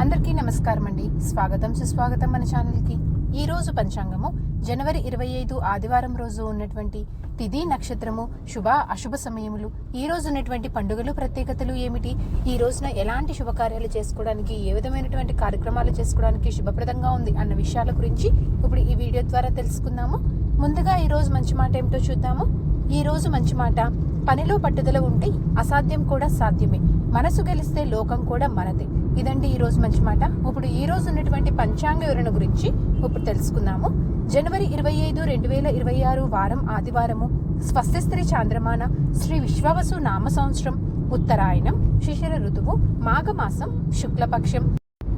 అందరికీ నమస్కారం అండి. స్వాగతం సుస్వాగతం మన ఛానల్కి. ఈ రోజు పంచాంగము జనవరి 25 ఆదివారం రోజు ఉన్నటువంటి తిథి నక్షత్రము శుభ అశుభ సమయములు, ఈ రోజు ఉన్నటువంటి పండుగలు ప్రత్యేకతలు ఏమిటి, ఈ రోజున ఎలాంటి శుభకార్యాలు చేసుకోవడానికి, ఏ విధమైనటువంటి కార్యక్రమాలు చేసుకోవడానికి శుభప్రదంగా ఉంది అన్న విషయాల గురించి ఇప్పుడు ఈ వీడియో ద్వారా తెలుసుకుందాము. ముందుగా ఈ రోజు మంచి మాట ఏమిటో చూద్దాము. ఈ రోజు మంచి మాట, పనిలో పట్టుదల ఉంటే అసాధ్యం కూడా సాధ్యమే, మనసు గెలిస్తే లోకం కూడా మనదే. ఇదండి ఈ రోజు మంచి మాట. ఇప్పుడు ఈ రోజు ఉన్నటువంటి పంచాంగ వివరణ గురించి ఇప్పుడు తెలుసుకుందాము. జనవరి 25, 2026 వారం ఆదివారము, స్వస్తిస్త్రీ చాంద్రమాన, శ్రీ విశ్వావసు నామ సంవత్సరం, ఉత్తరాయణం, శిశిర ఋతువు, మాఘమాసం, శుక్లపక్షం.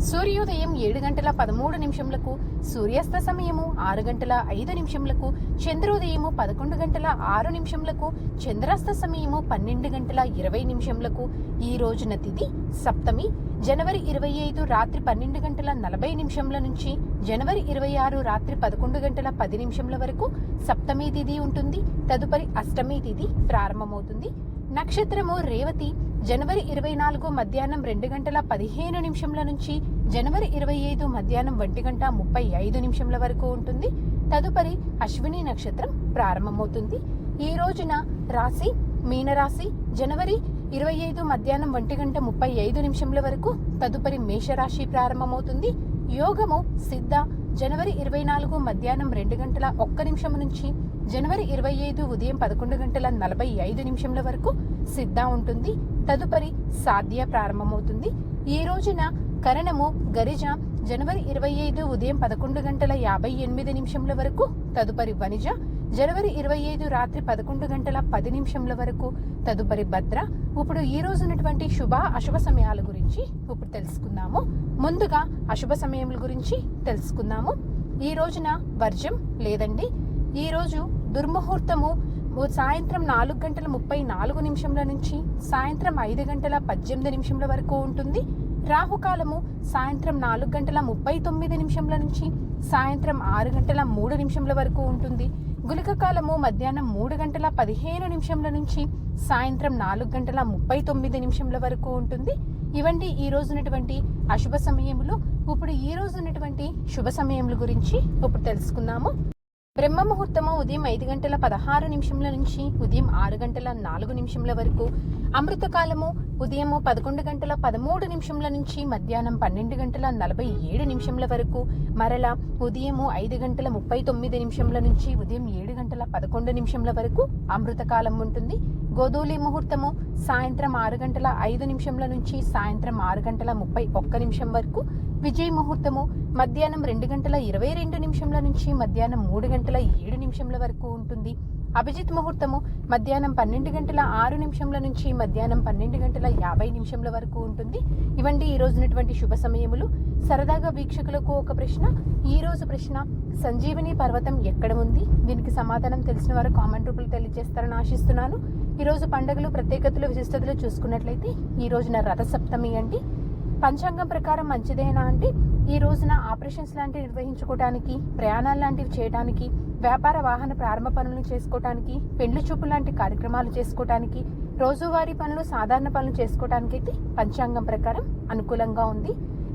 సూర్యోదయం 7 గంటల 13 నిమిషంలకు, సూర్యాస్త సమయము 6 గంటల 5 నిమిషంలకు, చంద్రోదయము 11 గంటల 6 నిమిషంలకు, చంద్రాస్త సమయము 12 గంటల 20 నిమిషంలకు. ఈ రోజున తిథి సప్తమి. జనవరి 25 రాత్రి 12 గంటల 40 నిమిషంల నుంచి జనవరి 26 రాత్రి 11 గంటల 10 నిమిషంల వరకు సప్తమి తిథి ఉంటుంది. తదుపరి అష్టమి తిథి ప్రారంభమవుతుంది. నక్షత్రము రేవతి. జనవరి 24 మధ్యాహ్నం 2 గంటల 15 నిమిషంల నుంచి జనవరి 25 మధ్యాహ్నం 1 గంట 35 నిమిషంల వరకు ఉంటుంది. తదుపరి అశ్విని నక్షత్రం ప్రారంభమవుతుంది. ఈ రోజున రాశి మీనరాశి. జనవరి 25 మధ్యాహ్నం 1 గంట 35 నిమిషంల వరకు తదుపరి మేషరాశి ప్రారంభమవుతుంది. యోగము సిద్ధ. జనవరి 24 మధ్యాహ్నం 2 గంటల 1 నిమిషం నుంచి జనవరి 25 ఉదయం 11 గంటల 45 నిమిషంల వరకు సిద్ధ ఉంటుంది. తదుపరి సాధ్య ప్రారంభమవుతుంది. ఈ రోజున కరణము గరిజ. జనవరి 25 ఉదయం 11 గంటల 58 నిమిషంల వరకు తదుపరి వనిజ. జనవరి 25 రాత్రి 11 గంటల 10 నిమిషంల వరకు తదుపరి భద్ర. ఇప్పుడు ఈ రోజు ఉన్నటువంటి శుభ అశుభ సమయాల గురించి ఇప్పుడు తెలుసుకుందాము. ముందుగా అశుభ సమయముల గురించి తెలుసుకుందాము. ఈ రోజున వర్జం లేదండి. ఈ రోజు దుర్ముహూర్తము సాయంత్రం 4 గంటల 34 నిమిషంల నుంచి సాయంత్రం 5 గంటల 18 నిమిషంల వరకు ఉంటుంది. రాహుకాలము సాయంత్రం 4 గంటల 39 నిమిషంల నుంచి సాయంత్రం 6 గంటల 3 నిమిషంల వరకు ఉంటుంది. గుళిక కాలము మధ్యాహ్నం 3 గంటల 15 నిమిషంల నుంచి సాయంత్రం 4 గంటల 39 నిమిషంల వరకు ఉంటుంది. ఇవండి ఈ రోజు ఉన్నటువంటి అశుభ సమయములు. ఇప్పుడు ఈ రోజు ఉన్నటువంటి శుభ సమయముల గురించి ఇప్పుడు తెలుసుకుందాము. బ్రహ్మ ముహూర్తము ఉదయం 5 గంటల 16 నిమిషంల నుంచి ఉదయం 6 గంటల 4 నిమిషంల వరకు. అమృతకాలము ఉదయం 11 గంటల 13 నిమిషంల నుంచి మధ్యాహ్నం 12 గంటల 47 నిమిషంల వరకు. మరలా ఉదయం 5 గంటల 39 నిమిషంల నుంచి ఉదయం 7 గంటల 11 నిమిషంల వరకు అమృతకాలం ఉంటుంది. గోధూలి ముహూర్తము సాయంత్రం 6 గంటల 5 నిమిషంల నుంచి సాయంత్రం 6 గంటల 31 నిమిషం వరకు. విజయ ముహూర్తము మధ్యాహ్నం 2 గంటల 22 నిమిషంల నుంచి మధ్యాహ్నం 3 గంటల 7 నిమిషంల వరకు ఉంటుంది. అభిజిత్ ముహూర్తము మధ్యాహ్నం 12 గంటల 6 నిమిషంల నుంచి మధ్యాహ్నం 12 గంటల 50 నిమిషంల వరకు ఉంటుంది. ఇవండి ఈ రోజునటువంటి శుభ సమయములు. సరదాగా వీక్షకులకు ఒక ప్రశ్న. ఈ రోజు ప్రశ్న, సంజీవని పర్వతం ఎక్కడ ఉంది? దీనికి సమాధానం తెలిసిన వారు కామెంట్ రూపంలో తెలియజేస్తారని ఆశిస్తున్నాను. ఈ రోజు పండుగలు ప్రత్యేకతలు విశిష్టతలు చూసుకున్నట్లయితే ఈ రోజున రథసప్తమి అండి. పంచాంగం ప్రకారం మంచిదేనా అంటే ఈ రోజున ఆపరేషన్స్ లాంటివి నిర్వహించుకోవడానికి, ప్రయాణాలు లాంటివి చేయడానికి, వ్యాపార వాహన ప్రారంభ పనులను చేసుకోవడానికి, పెండ్లి చూపు లాంటి కార్యక్రమాలు చేసుకోవడానికి, రోజువారీ పనులు సాధారణ పనులు చేసుకోవడానికి అయితే పంచాంగం ప్రకారం అనుకూలంగా ఉంది.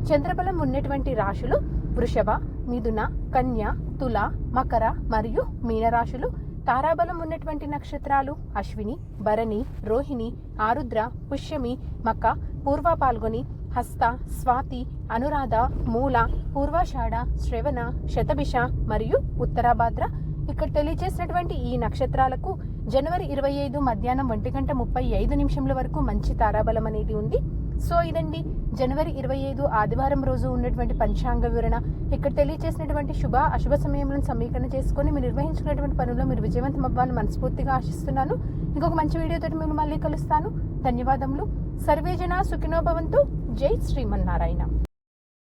చంద్రబలం ఉన్నటువంటి రాశులు వృషభ, మిథున, కన్య, తుల, మకర మరియు మీనరాశులు. తారాబలం ఉన్నటువంటి నక్షత్రాలు అశ్విని, భరణి, రోహిణి, ఆరుద్ర, పుష్యమి, మక, పూర్వ పాల్గొని, హస్త, స్వాతి, అనురాధ, మూల, పూర్వాషాఢ, శ్రవణ, శతభిష మరియు ఉత్తరాభాద్ర. ఇక్కడ తెలియజేసినటువంటి ఈ నక్షత్రాలకు జనవరి 25 మధ్యాహ్నం 1 గంట 35 నిమిషంల వరకు మంచి తారాబలం అనేది ఉంది. సో ఇదండి జనవరి 25 ఆదివారం రోజు ఉన్నటువంటి పంచాంగ వివరణ. ఇక్కడ తెలియజేసినటువంటి శుభ అశుభ సమయములను సమీకరణ చేసుకొని మీరు నిర్వహించుకున్నటువంటి పనుల్లో మీరు విజయవంతం అవ్వాలని మనస్ఫూర్తిగా ఆశిస్తున్నాను. ఇంకొక మంచి వీడియోతో మేము మళ్ళీ కలుస్తాను. ధన్యవాదములు. సర్వే జనా సుఖినో భవంతు. జై శ్రీమన్నారాయణ.